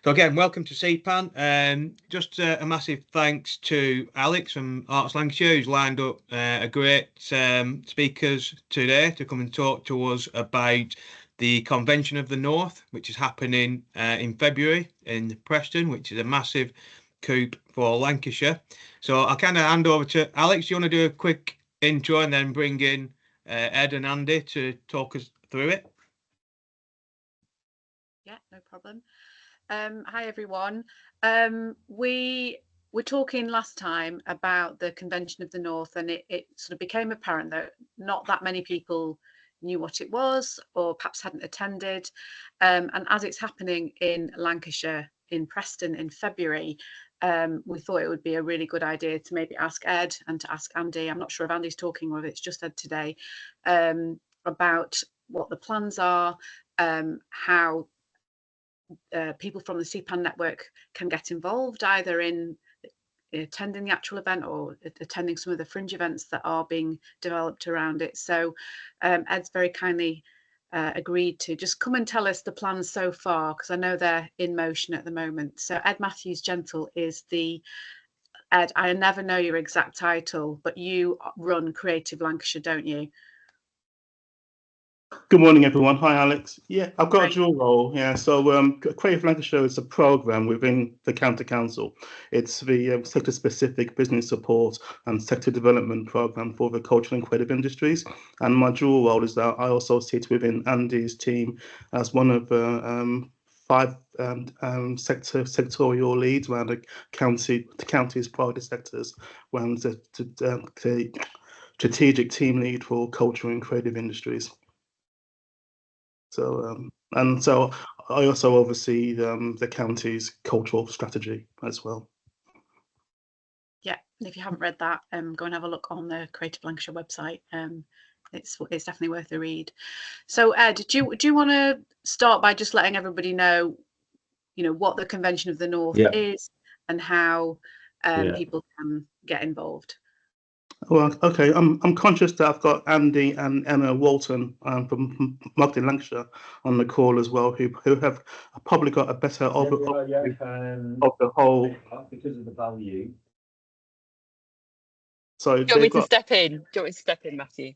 So again, welcome to CPAN. Just a massive thanks to Alex from Arts Lancashire, who's lined up a great speakers today to come and talk to us about the Convention of the North, which is happening in February in Preston, which is a massive coup for Lancashire. So I'll kind of hand over to Alex. You want to do a quick intro and then bring in Ed and Andy to talk us through it? Yeah, no problem. Hi everyone. We were talking last time about the Convention of the North, and it sort of became apparent that not that many people knew what it was or perhaps hadn't attended. And as it's happening in Lancashire, in Preston in February, we thought it would be a really good idea to maybe ask Ed and to ask Andy. I'm not sure if Andy's talking or if it's just Ed today, about what the plans are, how people from the CPAN network can get involved either in attending the actual event or attending some of the fringe events that are being developed around it. So Ed's very kindly agreed to just come and tell us the plans so far, because I know they're in motion at the moment. So Ed Matthews Gentle is Ed, I never know your exact title, but you run Creative Lancashire, don't you? Good morning, everyone. Hi, Alex. Yeah, I've got a dual role. Yeah, so Creative Lancashire is a programme within the County Council. It's the sector-specific business support and sector development programme for the cultural and creative industries. And my dual role is that I also sit within Andy's team as one of the 5 sectorial leads around the county's private sectors, around the strategic team lead for cultural and creative industries. So so I also oversee the county's cultural strategy as well. Yeah, if you haven't read that, go and have a look on the Creative Lancashire website. It's definitely worth a read. So Ed, do you want to start by just letting everybody know, what the Convention of the North is and how people can get involved? Well, okay. I'm conscious that I've got Andy and Emma Walton from Marketing Lancashire on the call as well, who have probably got a better overview of the whole because of the value. So do you want me to step in? Do you want me to step in, Matthew?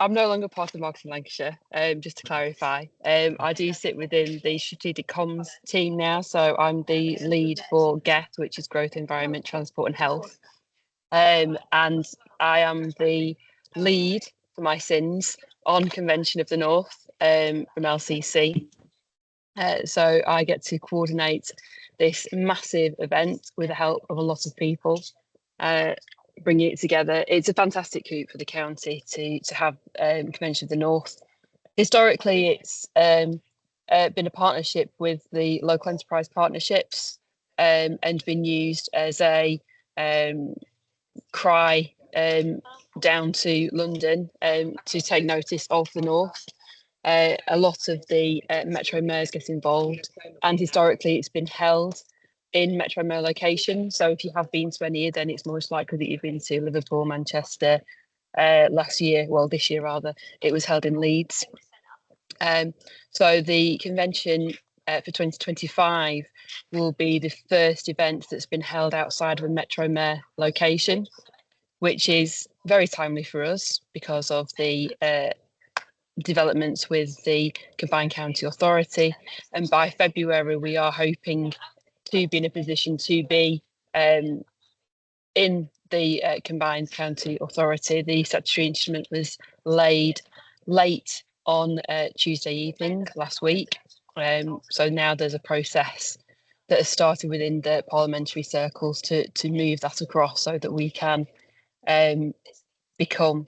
I'm no longer part of Marketing Lancashire, just to clarify. I do sit within the strategic comms team now, so I'm the lead for GET, which is Growth, Environment, Transport and Health. And I am the lead for my sins on Convention of the North from LCC. So I get to coordinate this massive event with the help of a lot of people. Bringing it together. It's a fantastic coup for the county to have Convention of the North. Historically, it's been a partnership with the local enterprise partnerships and been used as a cry down to London to take notice of the North. A lot of the Metro mayors get involved, and historically it's been held in Metro Mayor location. So if you have been to any, then it's most likely that you've been to Liverpool, Manchester. This year rather, it was held in Leeds. So the convention for 2025 will be the first event that's been held outside of a Metro Mayor location, which is very timely for us because of the developments with the Combined County Authority. And by February, we are hoping to be in a position to be in the Combined County Authority. The statutory instrument was laid late on Tuesday evening last week. So now there's a process that has started within the parliamentary circles to move that across so that we can become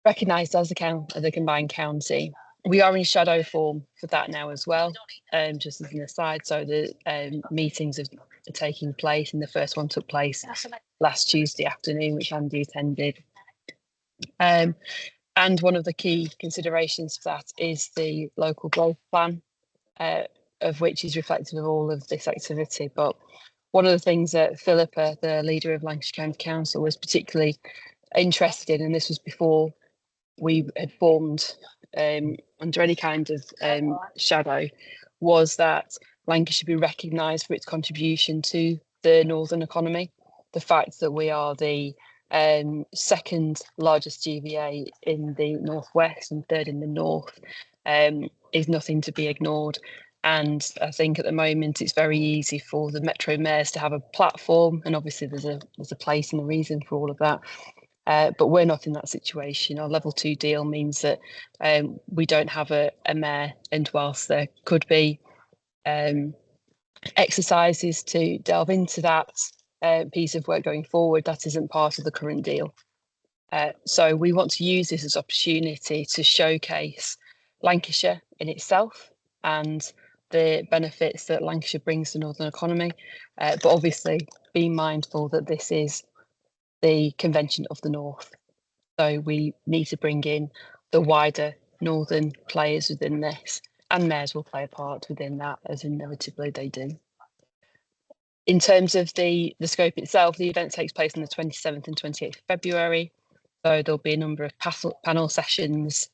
recognised as the Combined County. We are in shadow form for that now as well, just as an aside. So the meetings are taking place, and the first one took place last Tuesday afternoon, which Andy attended. And one of the key considerations for that is the local growth plan, of which is reflective of all of this activity. But one of the things that Philippa, the leader of Lancashire County Council, was particularly interested in, and this was before we had formed under any kind of shadow was that Lancashire be recognised for its contribution to the northern economy. The fact that we are the second largest GVA in the northwest and third in the north is nothing to be ignored. And I think at the moment it's very easy for the Metro mayors to have a platform, and obviously there's a place and a reason for all of that. But we're not in that situation. Our level 2 deal means that we don't have a mayor, and whilst there could be exercises to delve into that piece of work going forward, that isn't part of the current deal. So we want to use this as opportunity to showcase Lancashire in itself and the benefits that Lancashire brings to the northern economy, but obviously be mindful that this is the Convention of the North. So we need to bring in the wider northern players within this, and mayors will play a part within that, as inevitably they do. In terms of the scope itself, the event takes place on the 27th and 28th of February. So there'll be a number of panel sessions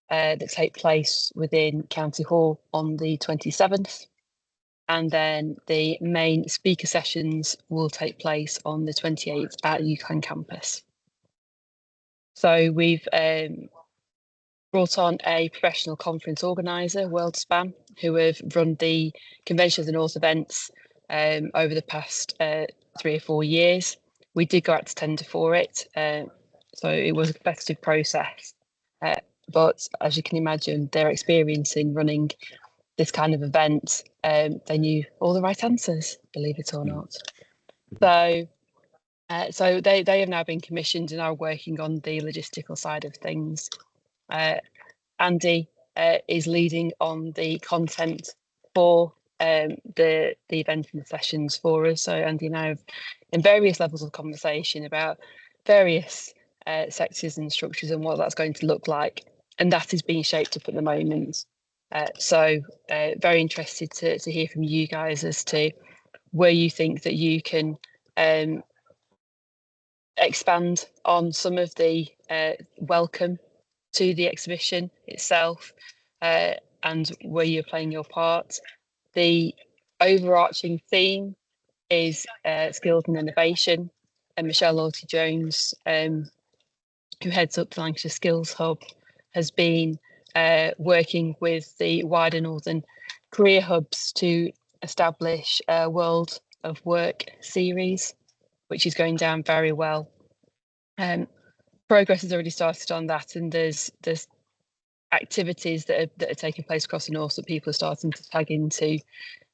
that take place within County Hall on the 27th. And then the main speaker sessions will take place on the 28th at UCAN campus. So we've brought on a professional conference organiser, WorldSpan, who have run the Convention of the North events over the past 3 or 4 years. We did go out to tender for it, so it was a competitive process. But as you can imagine, their experience in running this kind of event, they knew all the right answers, believe it or not. So they have now been commissioned and are working on the logistical side of things. Andy is leading on the content for the event and the sessions for us. So Andy and I have in various levels of conversation about various sectors and structures and what that's going to look like. And that is being shaped up at the moment. So very interested to hear from you guys as to where you think that you can expand on some of the welcome to the exhibition itself and where you're playing your part. The overarching theme is skills and innovation, and Michelle Loyalty-Jones, who heads up the Lancashire Skills Hub, has been working with the wider Northern Career Hubs to establish a World of Work series, which is going down very well. Progress has already started on that, and there's activities that are taking place across the north that people are starting to tag into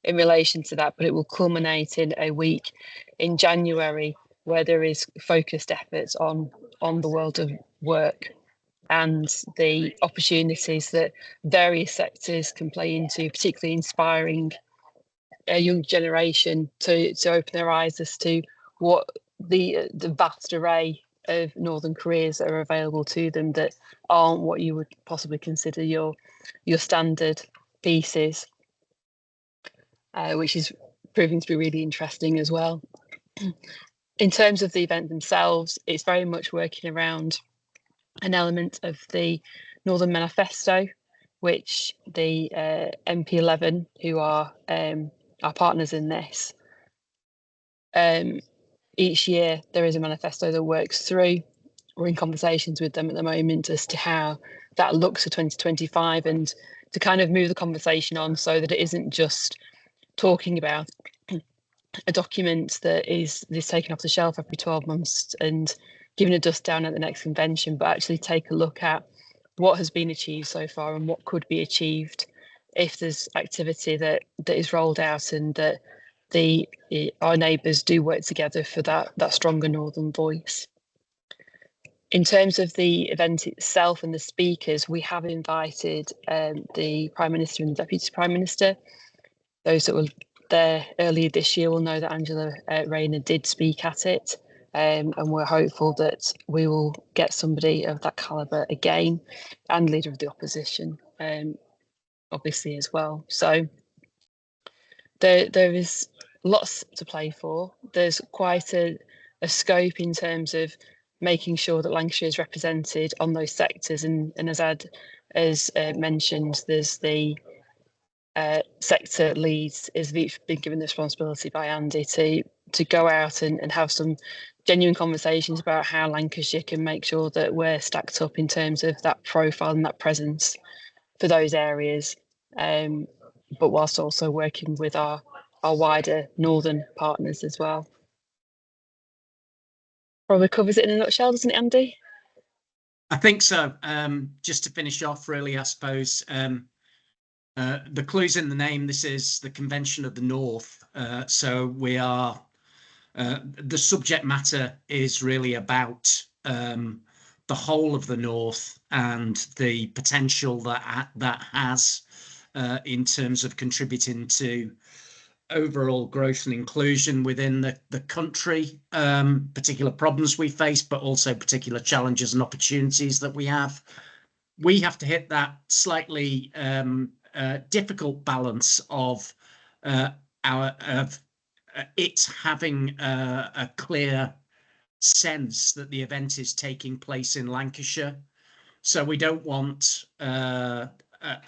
in relation to that, but it will culminate in a week in January where there is focused efforts on the world of work and the opportunities that various sectors can play into, particularly inspiring a young generation to open their eyes as to what the vast array of northern careers that are available to them that aren't what you would possibly consider your standard pieces, which is proving to be really interesting as well. In terms of the event themselves, it's very much working around an element of the Northern Manifesto, which the MP11, who are our partners in this, each year there is a manifesto that works through. We're in conversations with them at the moment as to how that looks for 2025 and to kind of move the conversation on so that it isn't just talking about a document that is taken off the shelf every 12 months and given a dust down at the next convention, but actually take a look at what has been achieved so far and what could be achieved if there's activity that is rolled out and that our neighbours do work together for that stronger northern voice. In terms of the event itself and the speakers, we have invited the Prime Minister and the Deputy Prime Minister. Those that were there earlier this year will know that Angela Rayner did speak at it, and we're hopeful that we will get somebody of that calibre again, and Leader of the Opposition, obviously as well. So there is lots to play for. There's quite a scope in terms of making sure that Lancashire is represented on those sectors. And as Ed has mentioned, there's the sector leads is been given the responsibility by Andy to go out and have some genuine conversations about how Lancashire can make sure that we're stacked up in terms of that profile and that presence for those areas, but whilst also working with our wider northern partners as well. Probably covers it in a nutshell, doesn't it, Andy? I think so. Just to finish off, really, I suppose, the clue's in the name. This is the Convention of the North. So we are, the subject matter is really about the whole of the North and the potential that has in terms of contributing to overall growth and inclusion within the country, particular problems we face, but also particular challenges and opportunities that we have. We have to hit that slightly difficult balance of it having a clear sense that the event is taking place in Lancashire. So we don't want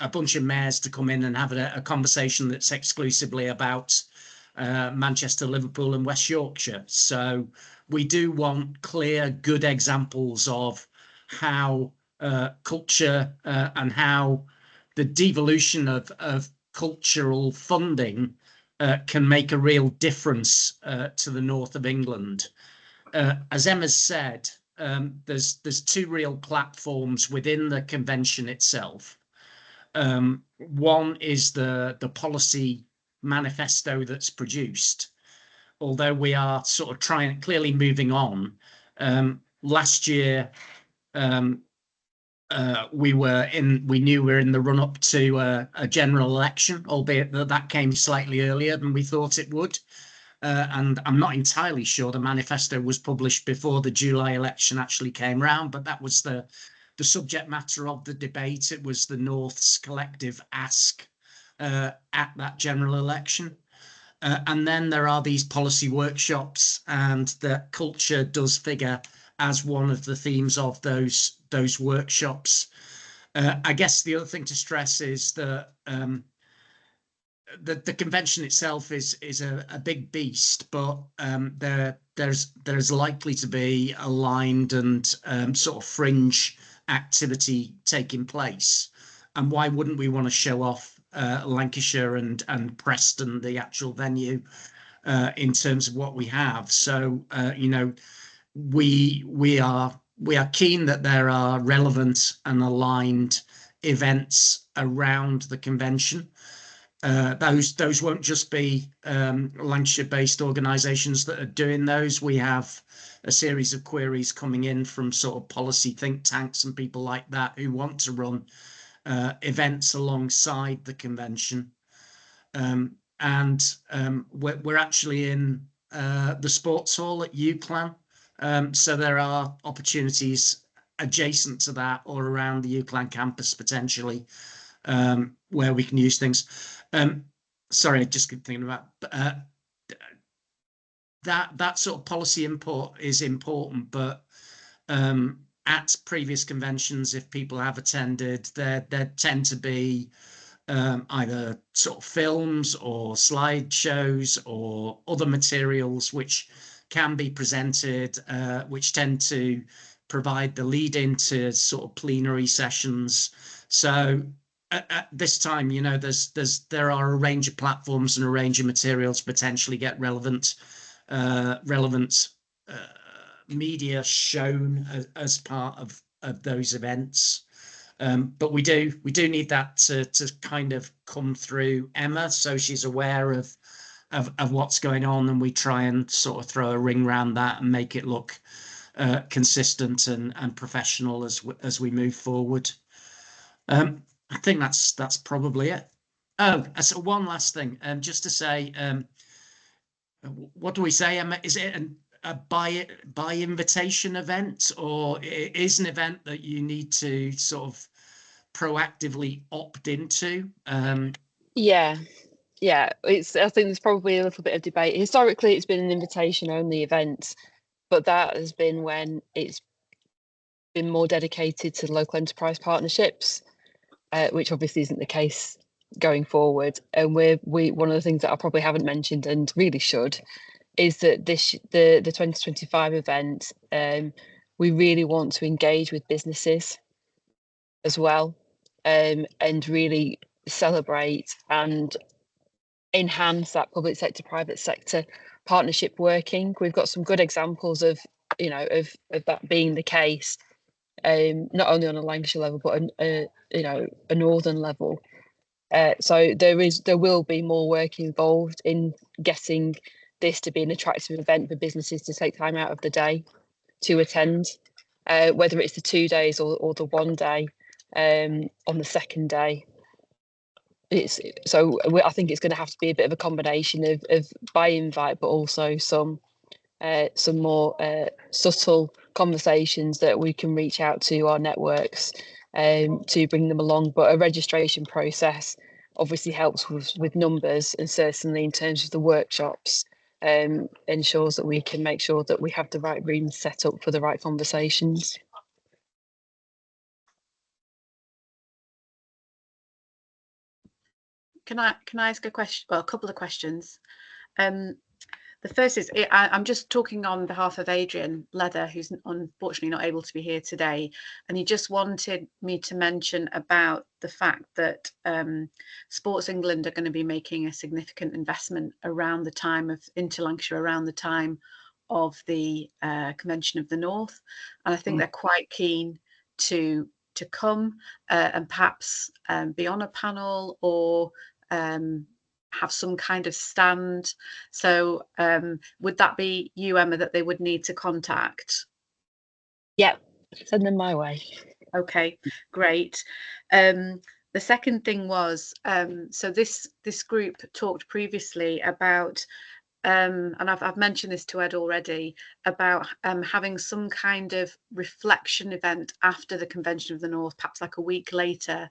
a bunch of mayors to come in and have a conversation that's exclusively about Manchester, Liverpool and West Yorkshire. So we do want clear, good examples of how culture and how the devolution of cultural funding can make a real difference to the north of England. As Emma's said, there's two real platforms within the convention itself. One is the policy manifesto that's produced, although we are sort of clearly moving on. Last year, we knew we were in the run up to a general election, albeit that came slightly earlier than we thought it would. And I'm not entirely sure the manifesto was published before the July election actually came round, but that was the subject matter of the debate. It was the North's collective ask at that general election. And then there are these policy workshops, and that culture does figure as one of the themes of those workshops. I guess the other thing to stress is that the convention itself is a big beast, but there's likely to be aligned and sort of fringe activity taking place. And why wouldn't we want to show off Lancashire and Preston, the actual venue, in terms of what we have? So you know, we are keen that there are relevant and aligned events around the convention. Those won't just be Lancashire-based organisations that are doing those. We have a series of queries coming in from sort of policy think tanks and people like that who want to run events alongside the convention. We're actually in the sports hall at UCLan. So there are opportunities adjacent to that or around the UCLan campus potentially, where we can use things. Sorry, I just keep thinking about that sort of policy input is important, but at previous conventions, if people have attended, there tend to be either sort of films or slideshows or other materials which can be presented, which tend to provide the lead into sort of plenary sessions. So at this time, you know, there are a range of platforms and a range of materials potentially get relevant media shown as part of those events. But we do need that to kind of come through Emma, so she's aware of what's going on, and we try and sort of throw a ring around that and make it look consistent and professional as we move forward. I think that's probably it. Oh, so one last thing, just to say, what do we say, Emma? Is it a by invitation event, or it is an event that you need to sort of proactively opt into? Yeah, I think there's probably a little bit of debate. Historically, it's been an invitation only event, but that has been when it's been more dedicated to local enterprise partnerships, which obviously isn't the case going forward. And we one of the things that I probably haven't mentioned and really should is that the 2025 event, we really want to engage with businesses as well, and really celebrate and enhance that public sector, private sector partnership working. We've got some good examples of, of that being the case, not only on a Lancashire level, but a northern level. So there will be more work involved in getting this to be an attractive event for businesses to take time out of the day to attend, whether it's the 2 days or the 1 day on the second day. I think it's going to have to be a bit of a combination of by invite, but also some more subtle conversations that we can reach out to our networks to bring them along. But a registration process obviously helps with numbers, and certainly in terms of the workshops, ensures that we can make sure that we have the right rooms set up for the right conversations. Can I ask a question? Well, a couple of questions. The first is, I'm just talking on behalf of Adrian Leather, who's unfortunately not able to be here today, and he just wanted me to mention about the fact that Sports England are going to be making a significant investment around the time of into Lancashire, around the time of the Convention of the North, and I think they're quite keen to come and perhaps be on a panel or have some kind of stand. So would that be you, Emma, that they would need to contact? Yeah, send them my way. Okay, great. The second thing was, so this group talked previously about, and I've mentioned this to Ed already, about having some kind of reflection event after the Convention of the North, perhaps like a week later,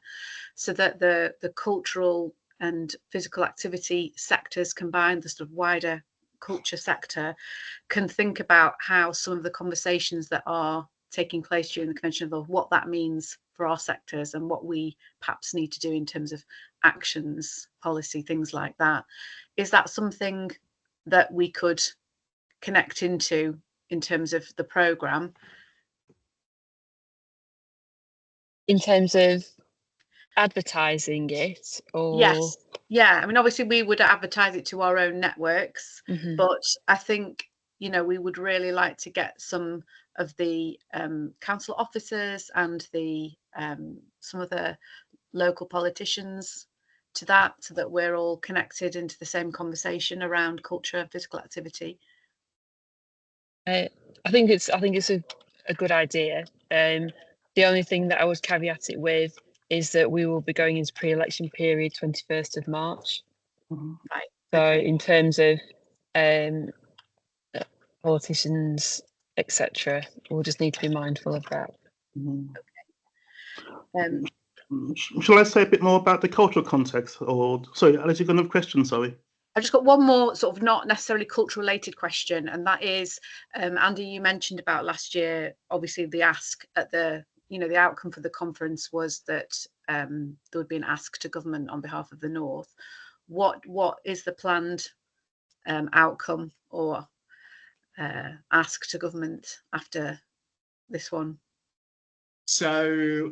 so that the cultural and physical activity sectors combined, the sort of wider culture sector, can think about how some of the conversations that are taking place during the Convention of the North, what that means for our sectors and what we perhaps need to do in terms of actions, policy, things like that. Is that something that we could connect into in terms of the programme? In terms of advertising it, or yes, yeah, I mean, obviously we would advertise it to our own networks, but I think, you know, we would really like to get some of the council officers and the some of the local politicians to that, so that we're all connected into the same conversation around culture and physical activity. I think it's a good idea. The only thing that I would caveat it with is that we will be going into pre-election period 21st of March. Right. So Okay. in terms of politicians, etc., we'll just need to be mindful of that. Okay. Shall I say a bit more about the cultural context? Or sorry, Alice, you've got another question. Sorry. I've just got one more sort of not necessarily culture related question, and that is, Andy, you mentioned about last year, obviously the ask at the, you know, the outcome for the conference was that there would be an ask to government on behalf of the North. What is the planned outcome or ask to government after this one? So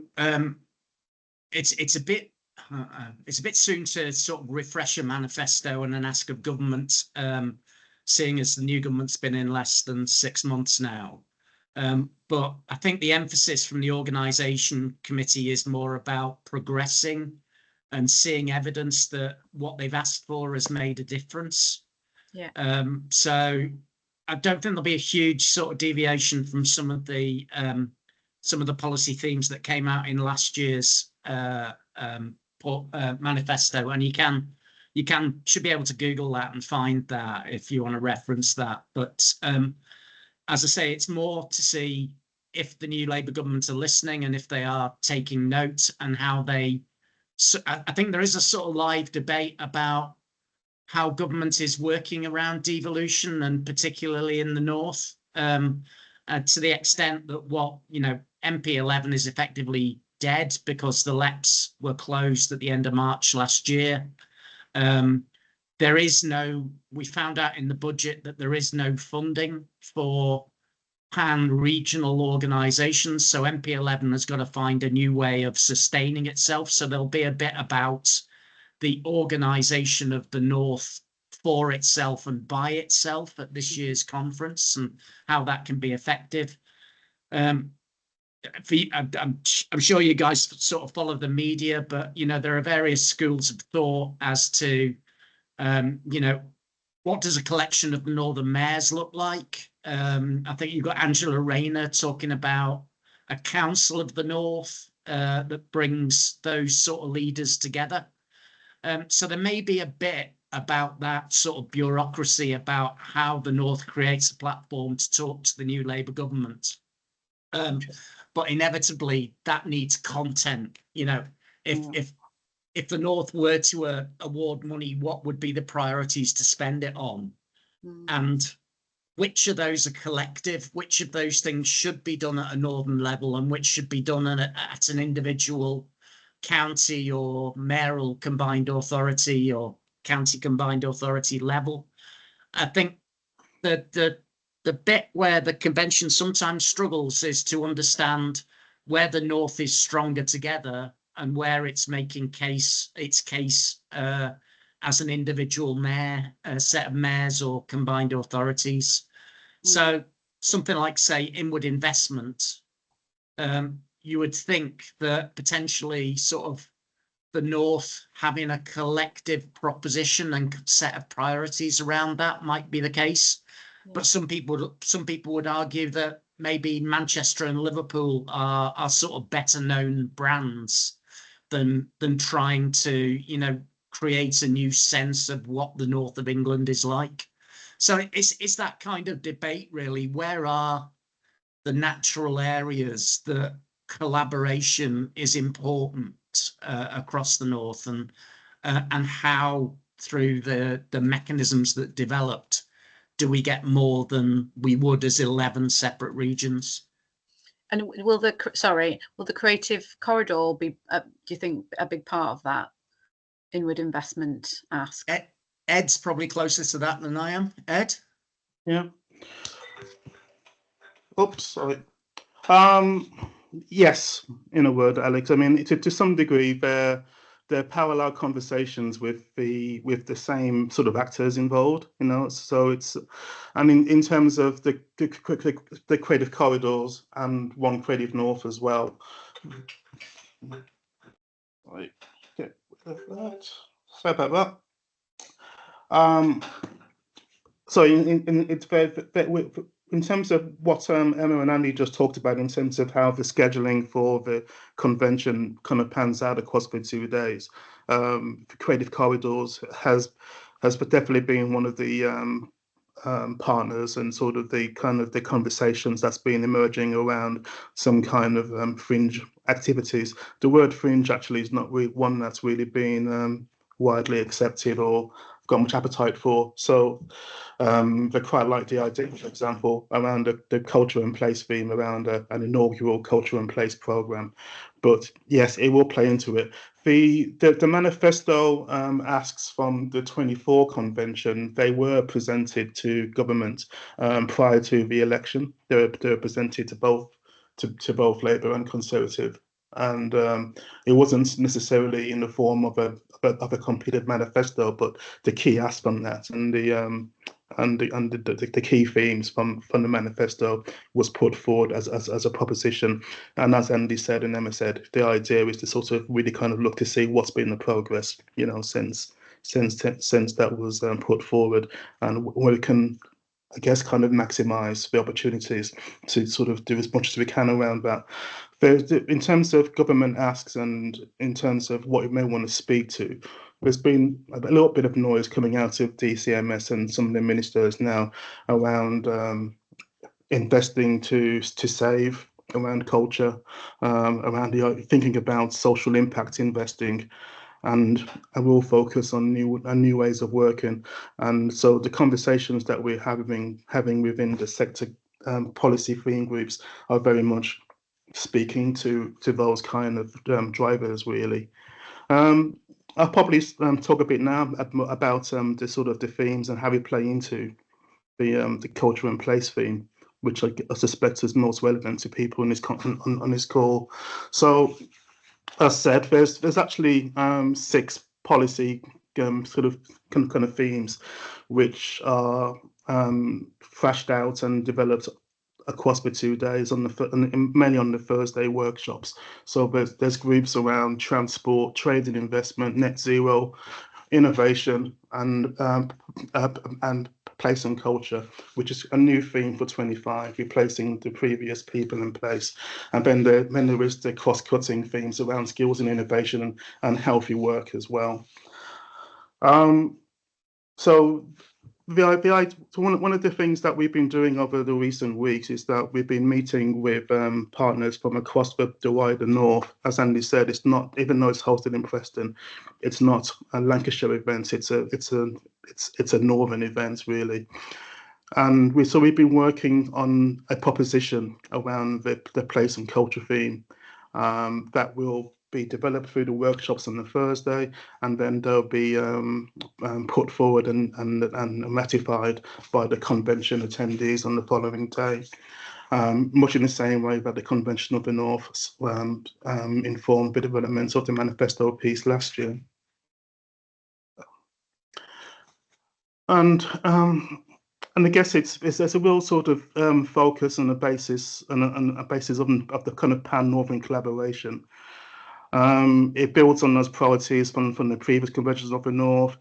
it's a bit soon to sort of refresh a manifesto and an ask of government, seeing as the new government's been in less than 6 months now. But I think the emphasis from the organisation committee is more about progressing and seeing evidence that what they've asked for has made a difference. Yeah. So I don't think there'll be a huge sort of deviation from some of the policy themes that came out in last year's manifesto, and you should be able to Google that and find that if you want to reference that. But as I say, it's more to see if the new Labour government are listening and if they are taking note, and how they. So I think there is a sort of live debate about how government is working around devolution, and particularly in the North. to the extent that MP11 is effectively dead because the LEPs were closed at the end of March last year. There is no, we found out in the budget that there is no funding for pan-regional organisations. So MP11 has got to find a new way of sustaining itself. So there'll be a bit about the organisation of the North for itself and by itself at this year's conference and how that can be effective. I'm sure you guys sort of follow the media, but, there are various schools of thought as to what does a collection of the Northern mayors look like? I think you've got Angela Rayner talking about a council of the North that brings those sort of leaders together. So there may be a bit about that sort of bureaucracy about how the North creates a platform to talk to the new Labour government. But inevitably that needs content. If the North were to award money, what would be the priorities to spend it on? And which of those are collective? Which of those things should be done at a Northern level and which should be done at an individual county or mayoral combined authority or county combined authority level? I think that the bit where the convention sometimes struggles is to understand where the North is stronger together and where it's making its case as an individual mayor, a set of mayors or combined authorities. So something like, say, inward investment, you would think that potentially sort of the North having a collective proposition and set of priorities around that might be the case. But some people would argue that maybe Manchester and Liverpool are sort of better known brands than trying to create a new sense of what the North of England is like. So it's that kind of debate, really. Where are the natural areas that collaboration is important across the North, and how through the mechanisms that developed do we get more than we would as 11 separate regions? And will the creative corridor be, do you think, a big part of that inward investment ask? Ed's probably closer to that than I am. Ed? Yeah. Oops, sorry. Yes, in a word, Alex. I mean, to some degree, they're parallel conversations with the same sort of actors involved. So it's, and in terms of the creative corridors and One Creative North as well. Right. Get rid of that. Sorry about that. So it's very, in terms of what Emma and Andy just talked about, in terms of how the scheduling for the convention kind of pans out across the 2 days, Creative Corridors has definitely been one of the partners and sort of the conversations that's been emerging around some kind of fringe activities. The word fringe actually is not really one that's really been widely accepted or got much appetite for. So they quite like the idea, for example, around the culture and place theme, around an inaugural culture and place program. But yes, it will play into it. The manifesto asks from the 24 convention, they were presented to government prior to the election. They were presented to both Labour and Conservative. And it wasn't necessarily in the form of a completed manifesto, but the key asks from that and the key themes from the manifesto was put forward as a proposition. And as Andy said and Emma said, the idea is to sort of really kind of look to see what's been the progress, since that was put forward, and we can, I guess, kind of maximize the opportunities to sort of do as much as we can around that. In terms of government asks and in terms of what you may want to speak to, there's been a little bit of noise coming out of DCMS and some of the ministers now around investing to save, around culture, around thinking about social impact investing, and a real focus on new ways of working. And so the conversations that we're having within the sector policy theme groups are very much speaking to those kind of drivers, really. I'll probably talk a bit now about the sort of the themes and how we play into the culture and place theme, which I suspect is most relevant to people in this on this call. So, as said, there's actually 6 policy sort of kind of themes, which are thrashed out and developed across the 2 days mainly on the Thursday workshops. So there's groups around transport, trade and investment, net zero, innovation, and place and culture, which is a new theme for 25, replacing the previous people and place. And then there is the cross-cutting themes around skills and innovation and healthy work as well. So one of the things that we've been doing over the recent weeks is that we've been meeting with partners from across the wider north. As Andy said, it's not, even though it's hosted in Preston, it's not a Lancashire event. It's a northern event, really. And we've been working on a proposition around the place and culture theme that will be developed through the workshops on the Thursday, and then they'll be put forward and ratified by the convention attendees on the following day, much in the same way that the Convention of the North informed the development of the manifesto piece last year. And I guess there's a real sort of focus and a basis of the kind of pan-northern collaboration. It builds on those priorities from the previous conventions of the North,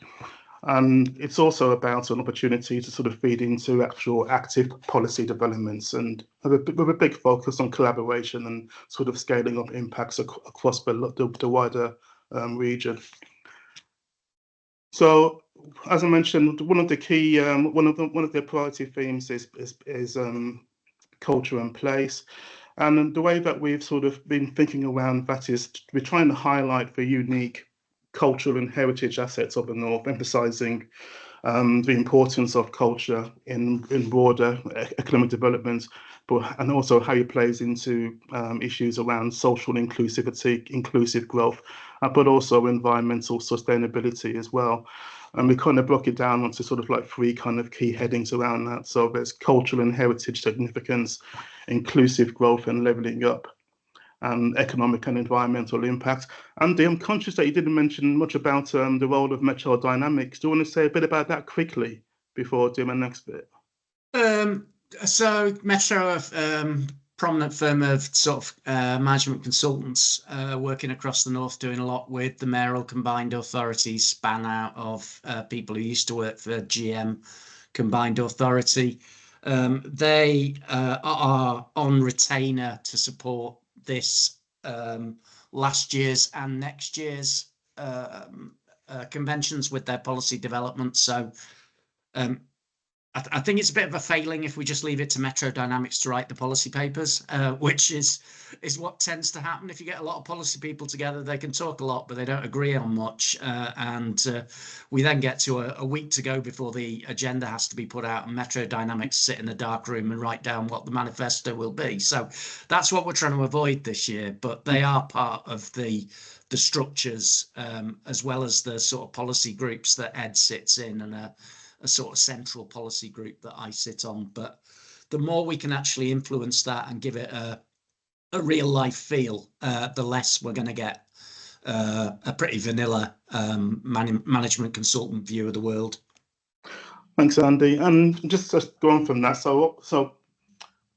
and it's also about an opportunity to sort of feed into actual active policy developments, and with a big focus on collaboration and sort of scaling up impacts across the wider region. So, as I mentioned, one of the key one of the priority themes is culture and place. And the way that we've sort of been thinking around that is we're trying to highlight the unique cultural and heritage assets of the North, emphasising the importance of culture in broader economic development, and also how it plays into issues around social inclusivity, inclusive growth, but also environmental sustainability as well. And we kind of block it down onto sort of like 3 kind of key headings around that. So there's cultural and heritage significance, inclusive growth and levelling up, and economic and environmental impact. Andy, I'm conscious that you didn't mention much about the role of Metro Dynamics. Do you want to say a bit about that quickly before doing my next bit? So Metro, prominent firm of sort of management consultants working across the north, doing a lot with the mayoral combined authorities, span out of people who used to work for GM combined authority. They are on retainer to support this last year's and next year's conventions with their policy development. So I think it's a bit of a failing if we just leave it to Metro Dynamics to write the policy papers, which is what tends to happen. If you get a lot of policy people together, they can talk a lot, but they don't agree on much. And we then get to a week to go before the agenda has to be put out, and Metro Dynamics sit in the dark room and write down what the manifesto will be. So that's what we're trying to avoid this year. But they are part of the structures, as well as the sort of policy groups that Ed sits in, and a sort of central policy group that I sit on. But the more we can actually influence that and give it a real life feel, the less we're going to get a pretty vanilla management consultant view of the world. Thanks, Andy. And just to go on from that, so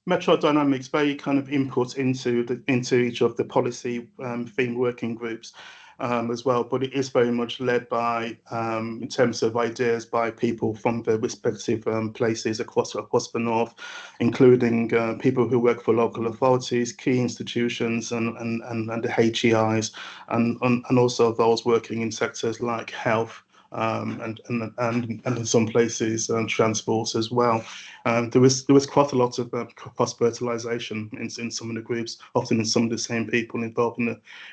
Metro Dynamics, very kind of input into each of the policy theme working groups. As well, but it is very much led by, in terms of ideas, by people from the respective places across the north, including people who work for local authorities, key institutions, and the HEIs, and also those working in sectors like health, and in some places transport as well. There was quite a lot of cross-fertilization in some of the groups, often in some of the same people involved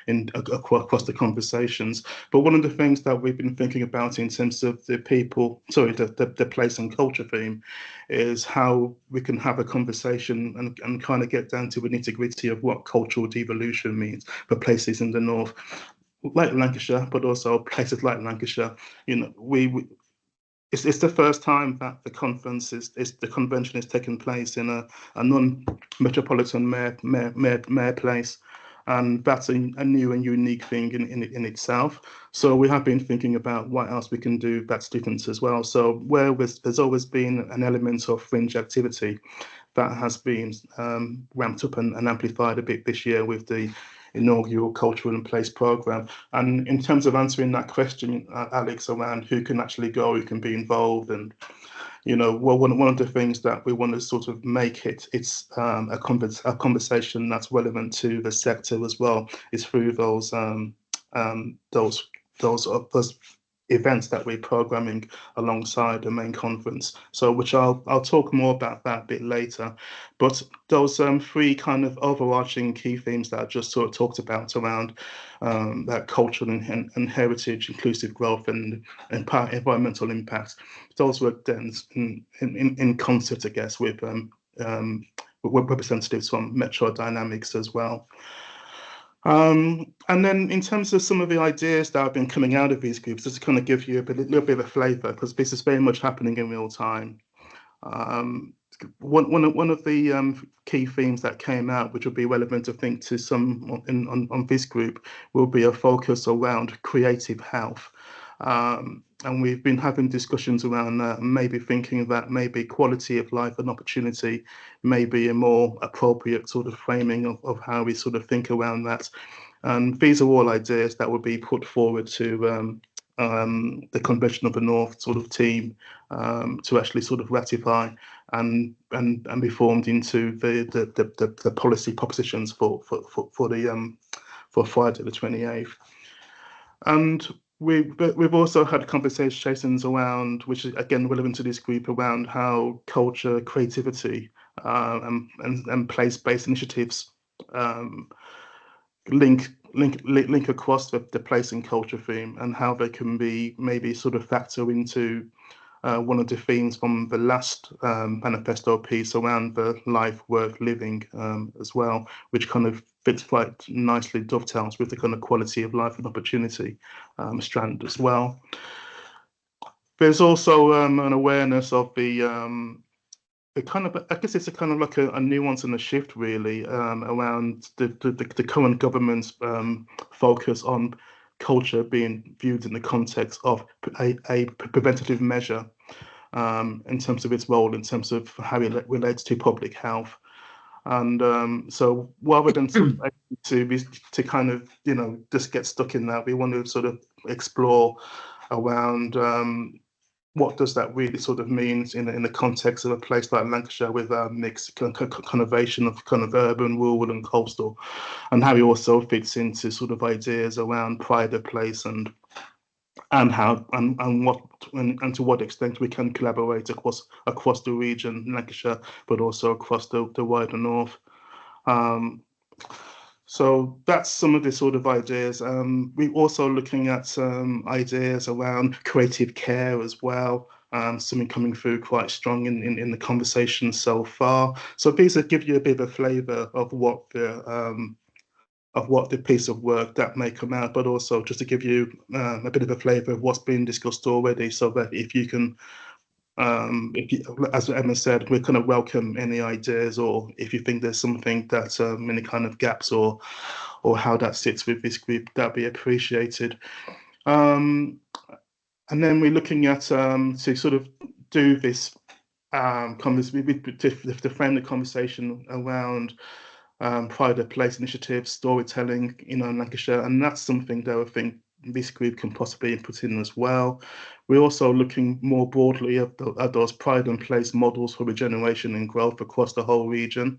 across the conversations. But one of the things that we've been thinking about in terms of the place and culture theme is how we can have a conversation and kind of get down to the nitty-gritty of what cultural devolution means for places in the north, like Lancashire, but also places like Lancashire. It's the first time that the convention is taking place in a non-metropolitan mayor place, and that's a new and unique thing in itself. So we have been thinking about what else we can do that's different as well. So there's always been an element of fringe activity that has been ramped up and amplified a bit this year with the inaugural Cultural and Place programme. And in terms of answering that question, Alex, around who can actually go, who can be involved, and one of the things that we want to sort of make it's a conversation that's relevant to the sector as well is through those events that we're programming alongside the main conference. So which I'll talk more about that a bit later. But those three kind of overarching key themes that I just sort of talked about around that cultural and heritage, inclusive growth and environmental impact, those were then in concert, I guess, with representatives from Metro Dynamics as well. And then in terms of some of the ideas that have been coming out of these groups, just to kind of give you a little bit of a flavour, because this is very much happening in real time. One of the key themes that came out, which would be relevant, I think, to some on this group, will be a focus around creative health. And we've been having discussions around that, maybe thinking that maybe quality of life and opportunity may be a more appropriate sort of framing of how we sort of think around that. And these are all ideas that will be put forward to the Convention of the North sort of team to actually sort of ratify and be formed into the policy propositions for Friday the 28th. And we've also had conversations around, which is again relevant to this group, around how culture, creativity, and place-based initiatives link across the place and culture theme, and how they can be maybe sort of factor into one of the themes from the last manifesto piece around the life worth living as well, which kind of fits quite nicely, dovetails with the kind of quality of life and opportunity strand as well. There's also an awareness of the kind of, I guess it's a kind of like a nuance and a shift really around the current government's focus on culture being viewed in the context of a preventative measure in terms of its role, in terms of how it relates to public health. And so rather than to kind of, just get stuck in that, we want to sort of explore around what does that really sort of mean in the context of a place like Lancashire with a mixed connovation of kind of urban, rural and coastal, and how it also fits into sort of ideas around pride of place and how and to what extent we can collaborate across the region, Lancashire, but also across the wider north. So that's some of the sort of ideas. We're also looking at some ideas around creative care as well. Something coming through quite strong in the conversation so far. So these will give you a bit of a flavour of what the piece of work that may come out, but also just to give you a bit of a flavour of what's been discussed already, so that if you can, as Emma said, we kind of welcome any ideas, or if you think there's something that's any kind of gaps or how that sits with this group, that'd be appreciated. And then we're looking at to sort of do this to frame the conversation around pride of place initiatives, storytelling, in Lancashire, and that's something that I think this group can possibly put in as well. We're also looking more broadly at those pride and place models for regeneration and growth across the whole region,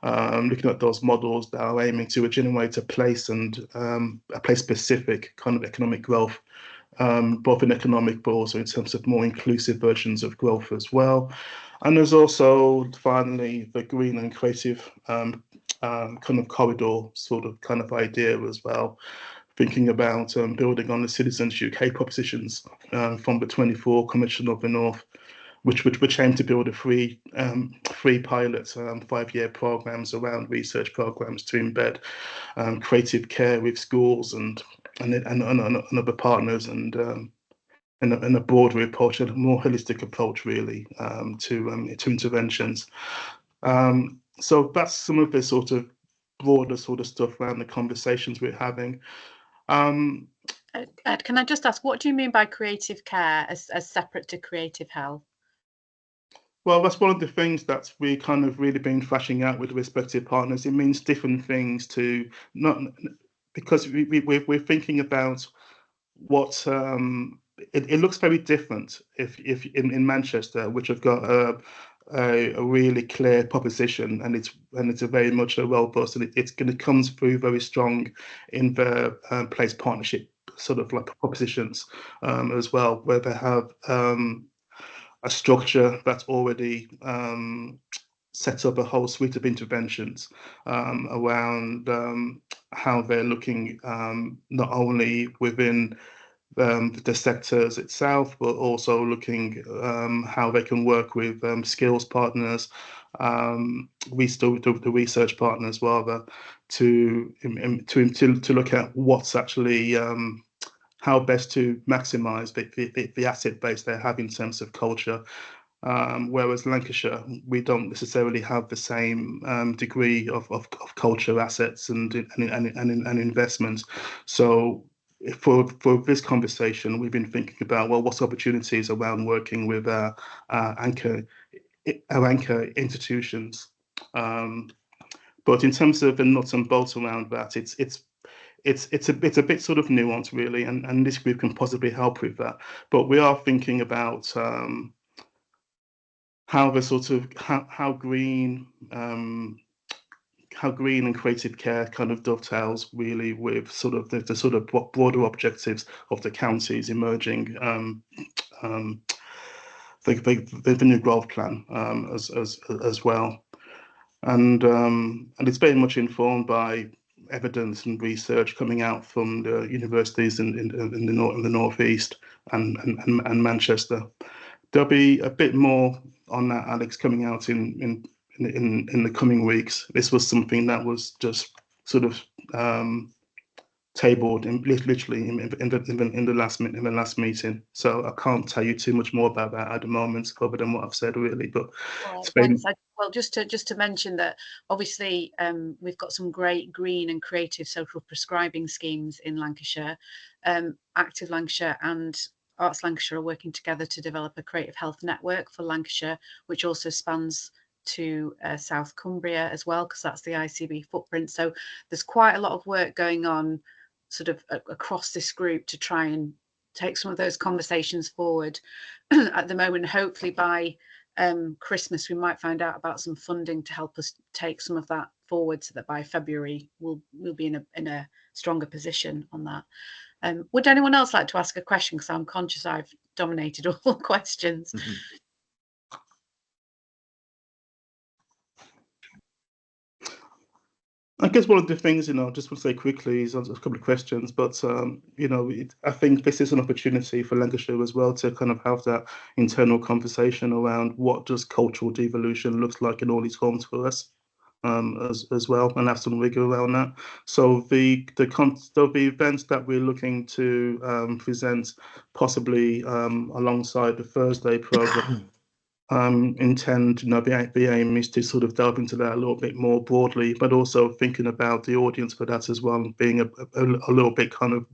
looking at those models that are aiming to regenerate a place and a place-specific kind of economic growth both in economic but also in terms of more inclusive versions of growth as well. And there's also finally the green and creative kind of corridor kind of idea as well, thinking about building on the Citizens UK propositions from the 24 Commission of the North, which aim to build a free pilot 5-year programs around research programs to embed creative care with schools and other partners, and a broader approach, a more holistic approach really to interventions. So that's some of the sort of broader sort of stuff around the conversations we're having. Ed, can I just ask, what do you mean by creative care as separate to creative health? Well, that's one of the things that we kind of really been flashing out with respective partners. It means different things to not, because we're thinking about what it looks very different if in Manchester, which have got a really clear proposition, and it's a very much a robust, and it's going to come through very strong in the place partnership sort of like propositions as well, where they have a structure that's already set up a whole suite of interventions around how they're looking not only within the sectors itself, but also looking how they can work with skills partners, the research partners rather, to look at what's actually how best to maximise the asset base they have in terms of culture. Whereas Lancashire, we don't necessarily have the same degree of culture assets and investment. So for this conversation, we've been thinking about, well, what's opportunities around working with our anchor institutions. But in terms of the nuts and bolts around that, it's a bit sort of nuanced really, and this group can possibly help with that. But we are thinking about how the sort of how green and creative care kind of dovetails really with sort of the sort of broader objectives of the county's emerging the new growth plan as well, and it's very much informed by evidence and research coming out from the universities in the northeast and Manchester. There'll be a bit more on that, Alex, coming out in the coming weeks. This was something that was just sort of tabled literally in the last meeting. So I can't tell you too much more about that at the moment, other than what I've said really. But thanks. Well, just to mention that obviously we've got some great green and creative social prescribing schemes in Lancashire. Active Lancashire and Arts Lancashire are working together to develop a creative health network for Lancashire, which also spans to South Cumbria as well, because that's the ICB footprint. So there's quite a lot of work going on sort of across this group to try and take some of those conversations forward at the moment. Hopefully by Christmas we might find out about some funding to help us take some of that forward, so that by February we'll be in a stronger position on that. Would anyone else like to ask a question, because I'm conscious I've dominated all the questions? I guess one of the things, just want to say quickly is a couple of questions, but I think this is an opportunity for Lancashire as well to kind of have that internal conversation around what does cultural devolution looks like in all these homes for us, as well, and have some rigor around that. So the events that we're looking to present, possibly alongside the Thursday program. The aim is to sort of delve into that a little bit more broadly, but also thinking about the audience for that as well, being a little bit kind of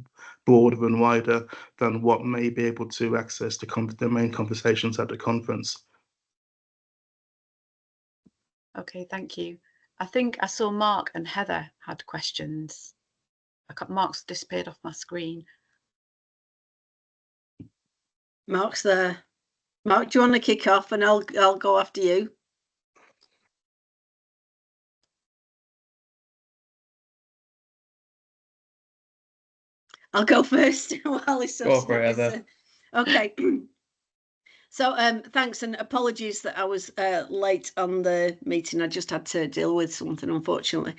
broader and wider than what may be able to access the main conversations at the conference. Okay, thank you. I think I saw Mark and Heather had questions. Mark's disappeared off my screen. Mark's there. Mark, do you want to kick off and I'll go after you? I'll go first while Alice Go for it, Heather. Okay. So thanks, and apologies that I was late on the meeting. I just had to deal with something, unfortunately.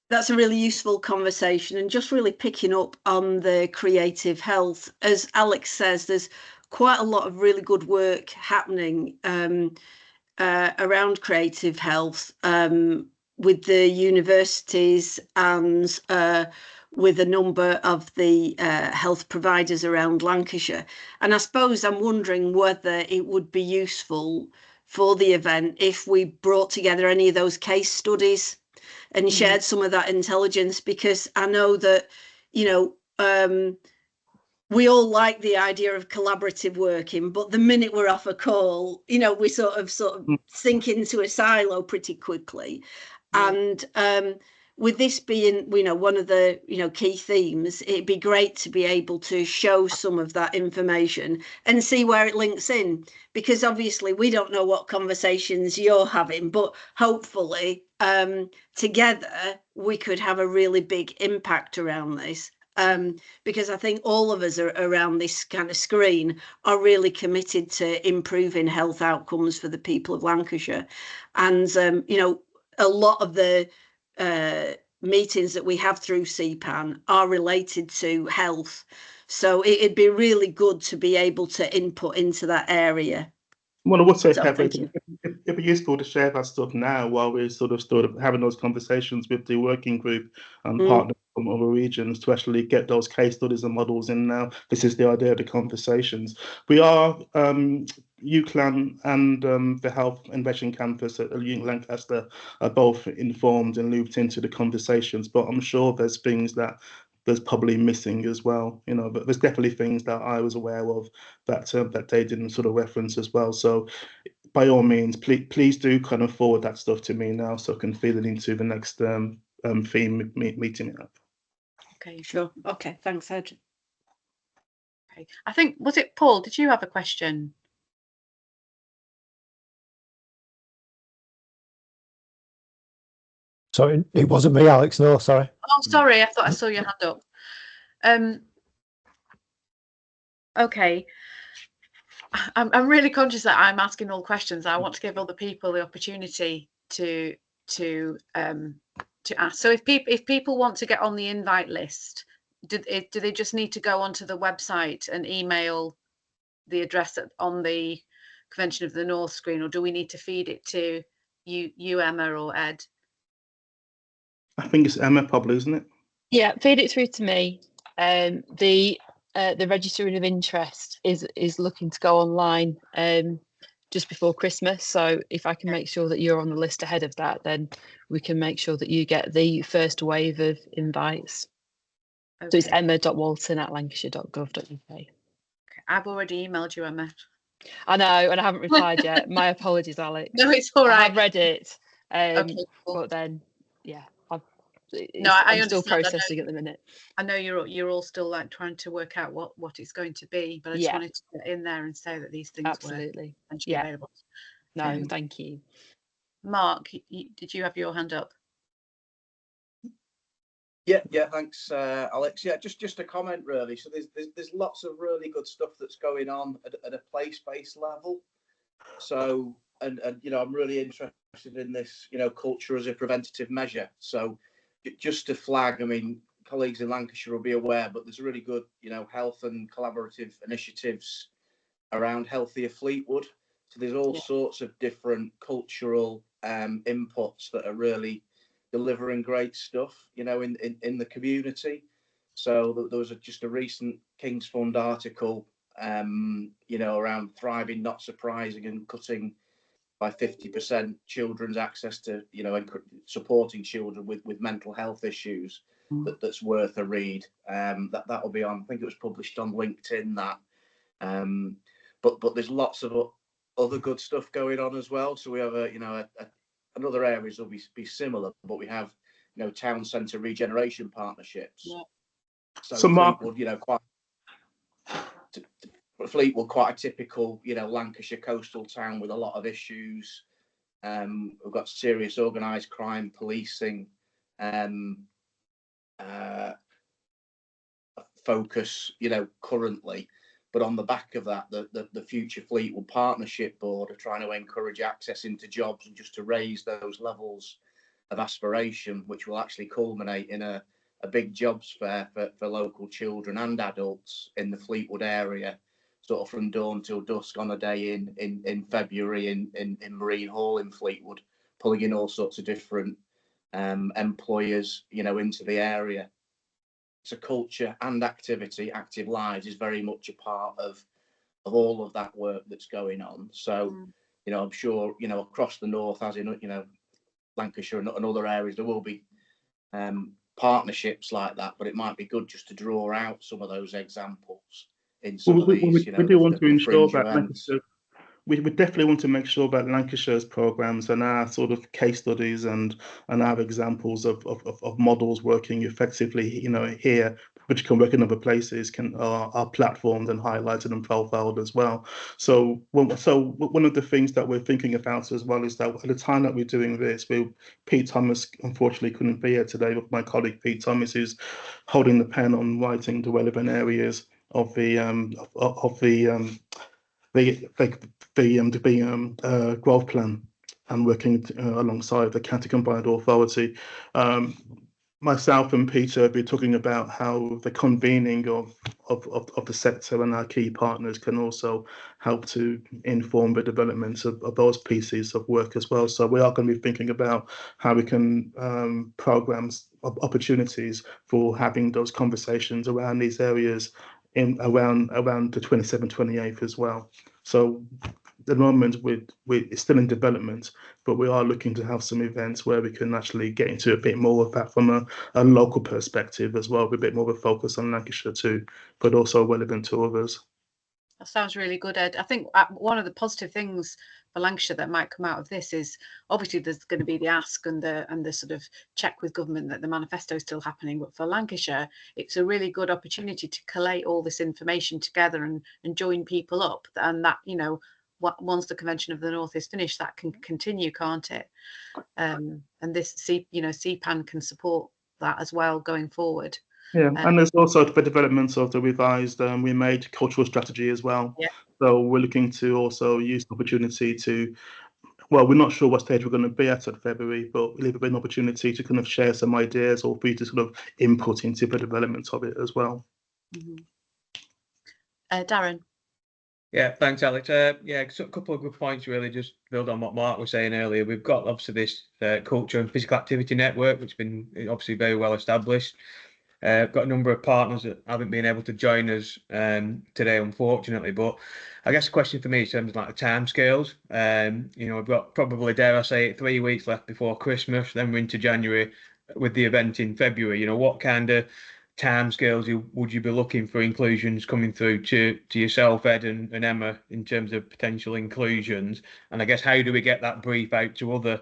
That's a really useful conversation, and just really picking up on the creative health. As Alex says, there's quite a lot of really good work happening around creative health with the universities and with a number of the health providers around Lancashire. And I suppose I'm wondering whether it would be useful for the event if we brought together any of those case studies and shared some of that intelligence, because I know that, you know, we all like the idea of collaborative working, but the minute we're off a call, you know, we sort of sink into a silo pretty quickly. And with this being, you know, one of the, you know, key themes, it'd be great to be able to show some of that information and see where it links in, because obviously we don't know what conversations you're having, but hopefully together we could have a really big impact around this. Because I think all of us are around this kind of screen are really committed to improving health outcomes for the people of Lancashire. And, you know, a lot of the meetings that we have through CPAN are related to health. So it'd be really good to be able to input into that area. Well, I would say, So, Heather, thank you. it'd be useful to share that stuff now while we're sort of having those conversations with the working group and partners from other regions to actually get those case studies and models in now. This is the idea of the conversations. We are UCLAN and the Health Innovation Campus at Lancaster are both informed and looped into the conversations, but I'm sure there's things that there's probably missing as well, you know, but there's definitely things that I was aware of that that they didn't sort of reference as well. So by all means, please do kind of forward that stuff to me now so I can feed it into the next theme meeting. Okay, Sure. Okay, thanks, Ed. okay. I think, was it Paul? Did you have a question? Sorry, it wasn't me, Alex. No, sorry. Oh, sorry, I thought I saw your hand up. Okay. I'm really conscious that I'm asking all questions. I want to give other people the opportunity to ask. So if people want to get on the invite list, do they just need to go onto the website and email the address on the Convention of the North screen, or do we need to feed it to you, Emma, or Ed? I think it's Emma, probably, isn't it? Yeah, feed it through to me. The registering of interest is looking to go online just before Christmas. So if I can make sure that you're on the list ahead of that, then we can make sure that you get the first wave of invites. Okay. So it's emma.walton@lancashire.gov.uk. Okay. I've already emailed you, Emma. I know, and I haven't replied yet. My apologies, Alex. No, it's all right. I've read it, Okay, cool. but then, yeah, I I'm still understand. processing at the minute. I know you're all still like trying to work out what it's going to be, but I just wanted to get in there and say that these things Absolutely. were available. No, thank you. Mark, did you have your hand up? Yeah, thanks, Alex. Yeah, just a comment really. So there's lots of really good stuff that's going on at a place-based level. So and you know, I'm really interested in this, you know, culture as a preventative measure. So just to flag, I mean, colleagues in Lancashire will be aware, but there's really good, you know, health and collaborative initiatives around Healthier Fleetwood. So there's all sorts of different cultural inputs that are really delivering great stuff, you know, in the community. So there was just a recent King's Fund article, you know, around thriving, not surprising, and cutting by 50% children's access to, you know, supporting children with mental health issues. That's worth a read. That will be on, I think it was published on LinkedIn, that. But there's lots of other good stuff going on as well. So we have another areas will be similar, but we have, you know, town centre regeneration partnerships. Yeah. So Mark, Fleetwood, you know, Fleetwood, quite a typical, you know, Lancashire coastal town with a lot of issues. We've got serious organised crime, policing, focus, you know, currently. But on the back of that, the Future Fleetwood Partnership Board are trying to encourage access into jobs and just to raise those levels of aspiration, which will actually culminate in a big jobs fair for local children and adults in the Fleetwood area, sort of from dawn till dusk on a day in February in Marine Hall in Fleetwood, pulling in all sorts of different employers, you know, into the area. So culture and activity, Active Lives, is very much a part of all of that work that's going on. So, you know, I'm sure, you know, across the north, as in, you know, Lancashire and other areas, there will be partnerships like that, but it might be good just to draw out some of those examples in some of these, you know, we do want to ensure fringe that events. we definitely want to make sure that Lancashire's programs and our sort of case studies and our examples of models working effectively, you know, here, which can work in other places, are platformed and highlighted and profiled as well. So one of the things that we're thinking about as well is that at the time that we're doing this, Pete Thomas unfortunately couldn't be here today, but my colleague Pete Thomas is holding the pen on writing the relevant areas of the growth plan and working alongside the county combined authority. Myself and Peter have been talking about how the convening of the sector and our key partners can also help to inform the development of those pieces of work as well. So we are going to be thinking about how we can programs opportunities for having those conversations around these areas around the 27th, 28th as well. So at the moment, it's still in development, but we are looking to have some events where we can actually get into a bit more of that from a local perspective as well, with a bit more of a focus on Lancashire too, but also relevant to others. That sounds really good, Ed. I think one of the positive things for Lancashire that might come out of this is obviously there's going to be the ask and the sort of check with government that the manifesto is still happening. But for Lancashire, it's a really good opportunity to collate all this information together and join people up. And that, you know, once the Convention of the North is finished, that can continue, can't it? And this CPAN can support that as well going forward. Yeah, and there's also the development of the revised remade cultural strategy as well. Yeah. So we're looking to also use the opportunity to, well, we're not sure what stage we're going to be at February, but we'll leave an opportunity to kind of share some ideas or for you to sort of input into the development of it as well. Darren. Yeah, thanks, Alex. Yeah, so a couple of good points really. Just build on what Mark was saying earlier. We've got obviously this culture and physical activity network, which has been obviously very well established. Got a number of partners that haven't been able to join us today, unfortunately. But I guess the question for me in terms of like the timescales, you know, we've got probably, dare I say it, 3 weeks left before Christmas. Then we're into January with the event in February. You know, what kind of timescales would you be looking for inclusions coming through to yourself, Ed and Emma, in terms of potential inclusions? And I guess how do we get that brief out to other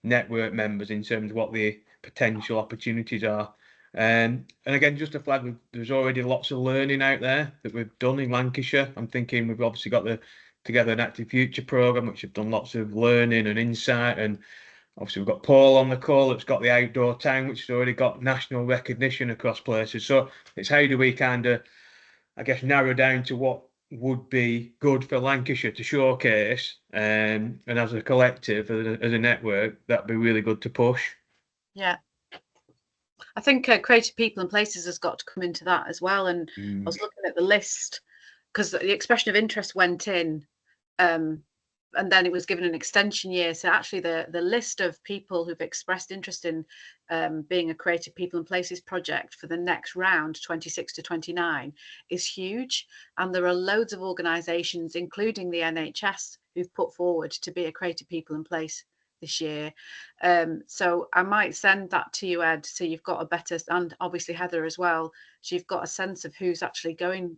network members in terms of what the potential opportunities are? And again, just to flag, there's already lots of learning out there that we've done in Lancashire. I'm thinking we've obviously got the Together an Active Future programme, which have done lots of learning and insight. And obviously we've got Paul on the call that's got the Outdoor Town, which has already got national recognition across places. So it's how do we kind of, I guess, narrow down to what would be good for Lancashire to showcase, and as a collective, as a network, that'd be really good to push. Yeah. I think Creative People and Places has got to come into that as well. And I was looking at the list because the expression of interest went in, and then it was given an extension year. So actually the list of people who've expressed interest in being a Creative People and Places project for the next round, 26 to 29, is huge. And there are loads of organisations, including the NHS, who've put forward to be a Creative People and Place this year. So I might send that to you, Ed, so you've got a better, and obviously Heather as well, so you've got a sense of who's actually going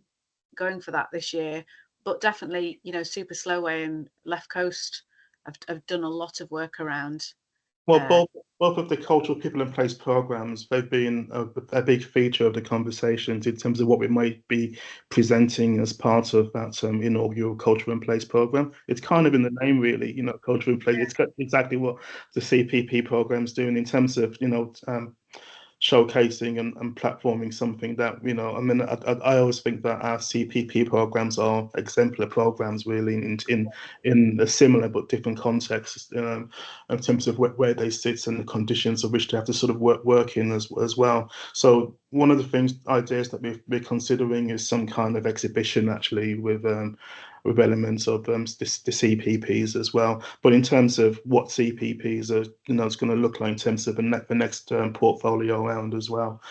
for that this year. But definitely, you know, Super Slowway and Left Coast have done a lot of work around. Well, both of the Cultural People in Place programs, they've been a big feature of the conversations in terms of what we might be presenting as part of that inaugural Culture in Place program. It's kind of in the name, really, you know, Culture in Place. It's got exactly what the CPP program's doing in terms of, you know, showcasing and platforming something that, you know, I mean, I always think that our CPP programs are exemplar programs, really, in a similar but different context, in terms of where they sit and the conditions of which they have to sort of work in as well. So one of the ideas that we're considering is some kind of exhibition, actually, with elements of the CPPs as well. But in terms of what CPPs are, you know, it's going to look like in terms of the next portfolio round as well,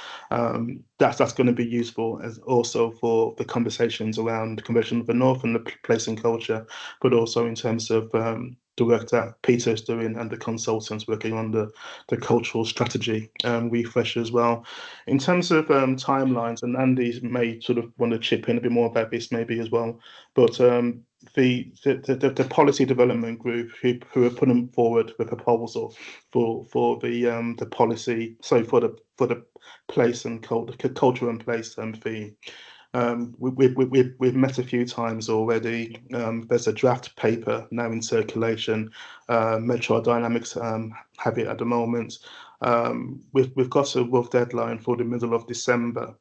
that's going to be useful as also for the conversations around Convention of the North and the place and culture, but also in terms of the work that Peter's doing and the consultants working on the cultural strategy refresh as well. In terms of timelines, and Andy may sort of want to chip in a bit more about this maybe as well, but the policy development group who are putting forward the proposal for the policy, so for the place and culture and place theme. We've met a few times already. There's a draft paper now in circulation. Metro Dynamics have it at the moment. We've got a rough deadline for the middle of December,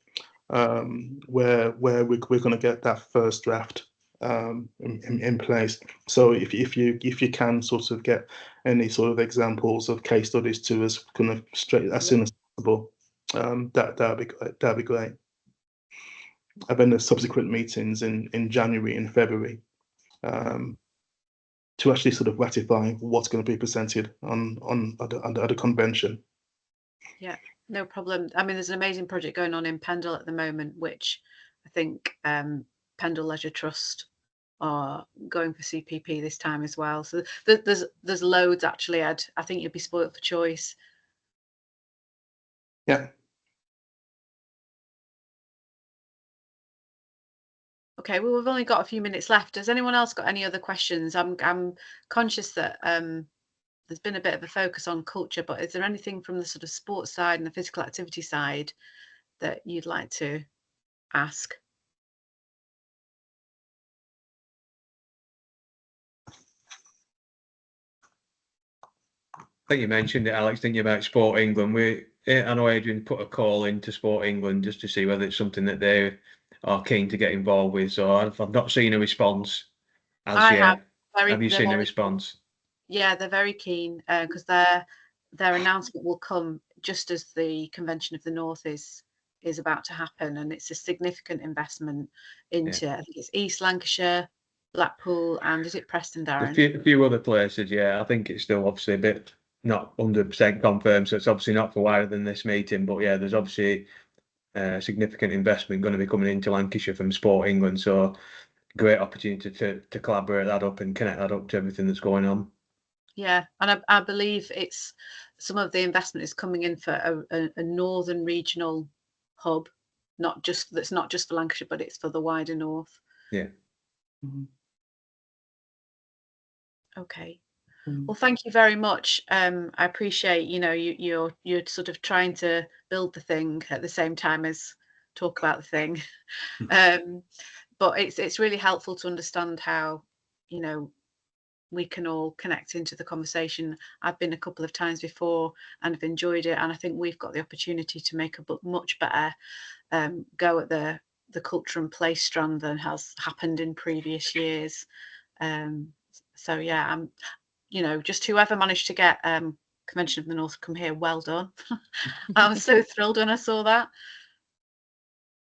where we're going to get that first draft in place. So if you can sort of get any sort of examples of case studies to us kind of straight as soon as possible, that'd be great. And then the subsequent meetings in January and February, to actually sort of ratify what's going to be presented at the convention. Yeah, no problem. I mean, there's an amazing project going on in Pendle at the moment, which I think Pendle Leisure Trust are going for CPP this time as well. So there's loads, actually, Ed. I think you'd be spoilt for choice. Yeah. Okay, well, we've only got a few minutes left. Has anyone else got any other questions? I'm conscious that there's been a bit of a focus on culture, but is there anything from the sort of sports side and the physical activity side that you'd like to ask? I think you mentioned it, Alex, didn't you, about Sport England? I know Adrian put a call into Sport England just to see whether it's something that they are keen to get involved with. So I've not seen a response as yet. Have you seen a response? Yeah, they're very keen because their announcement will come just as the Convention of the North is about to happen, and it's a significant investment into, I think it's East Lancashire, Blackpool, and is it Preston, Darren? A few other places, yeah. I think it's still obviously a bit not 100% confirmed, so it's obviously not for wider than this meeting. But yeah, there's obviously significant investment going to be coming into Lancashire from Sport England, so great opportunity to collaborate that up and connect that up to everything that's going on. Yeah, and I believe it's some of the investment is coming in for a northern regional hub, that's not just for Lancashire, but it's for the wider north. Yeah. Mm-hmm. Okay. Well, thank you very much. I appreciate, you know, you're sort of trying to build the thing at the same time as talk about the thing. But it's really helpful to understand how, you know, we can all connect into the conversation. I've been a couple of times before and have enjoyed it, and I think we've got the opportunity to make a much better go at the culture and place strand than has happened in previous years. So yeah, I'm, you know, just whoever managed to get Convention of the North come here, well done. I was so thrilled when I saw that.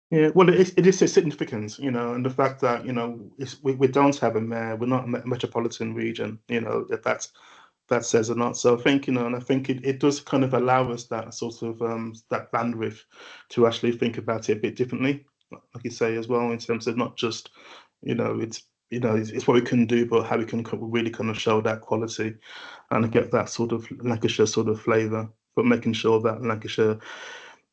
Yeah, well, it is significant, you know, and the fact that, you know, we don't have a mayor, we're not a metropolitan region, you know, that says a lot. So I think, you know, and I think it does kind of allow us that sort of that bandwidth to actually think about it a bit differently, like you say as well, in terms of not just, you know, it's what we can do, but how we can really kind of show that quality and get that sort of Lancashire sort of flavour, but making sure that Lancashire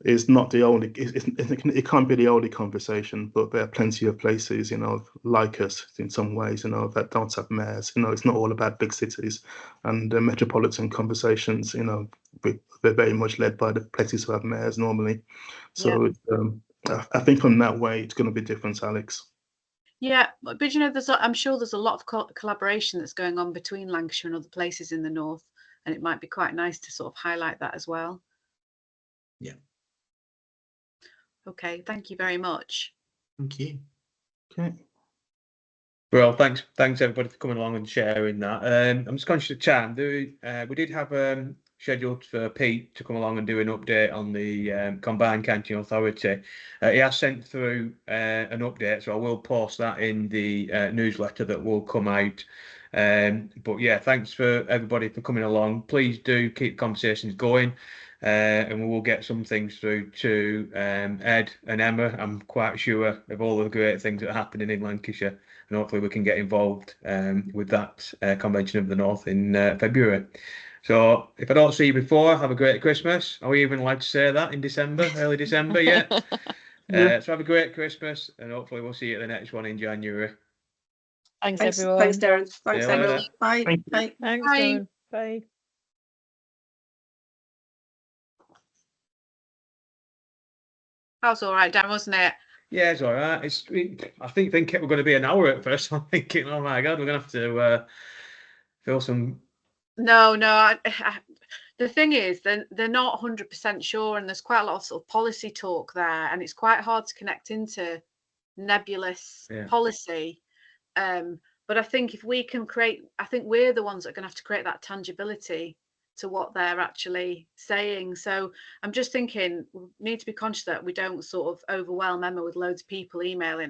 is not the only, it can't be the only conversation, but there are plenty of places, you know, like us in some ways, you know, that don't have mayors. You know, it's not all about big cities, and the metropolitan conversations, you know, they're very much led by the places who have mayors normally. So I think from that way, it's going to be different, Alex. Yeah, but you know, I'm sure there's a lot of collaboration that's going on between Lancashire and other places in the north, and it might be quite nice to sort of highlight that as well. Yeah. Okay, thank you very much. Thank you. Okay. Well, thanks everybody for coming along and sharing that. I'm just conscious of time. We did have scheduled for Pete to come along and do an update on the Combined Canteen Authority. He has sent through an update, so I will post that in the newsletter that will come out. But yeah, thanks for everybody for coming along. Please do keep conversations going. And we will get some things through to Ed and Emma. I'm quite sure of all the great things that are happening in Lancashire, and hopefully we can get involved with that Convention of the North in February. So if I don't see you before, have a great Christmas. Are we even allowed to say that in December, early December yet? So have a great Christmas, and hopefully we'll see you at the next one in January. Thanks, Thanks, everyone. thanks, Darren. Thanks, See you later. everyone. Bye. Thank you. Bye. Thanks, Bye. Darren. Bye. That was all right, Dan, wasn't it? Yeah, it's all right. I think it was going to be an hour at first. I'm thinking, oh my God, we're going to have to fill some. No, the thing is, they're not 100% sure, and there's quite a lot of sort of policy talk there, and it's quite hard to connect into nebulous policy. But I think if we can I think we're the ones that are going to have to create that tangibility to what they're actually saying. So I'm just thinking we need to be conscious that we don't sort of overwhelm Emma with loads of people emailing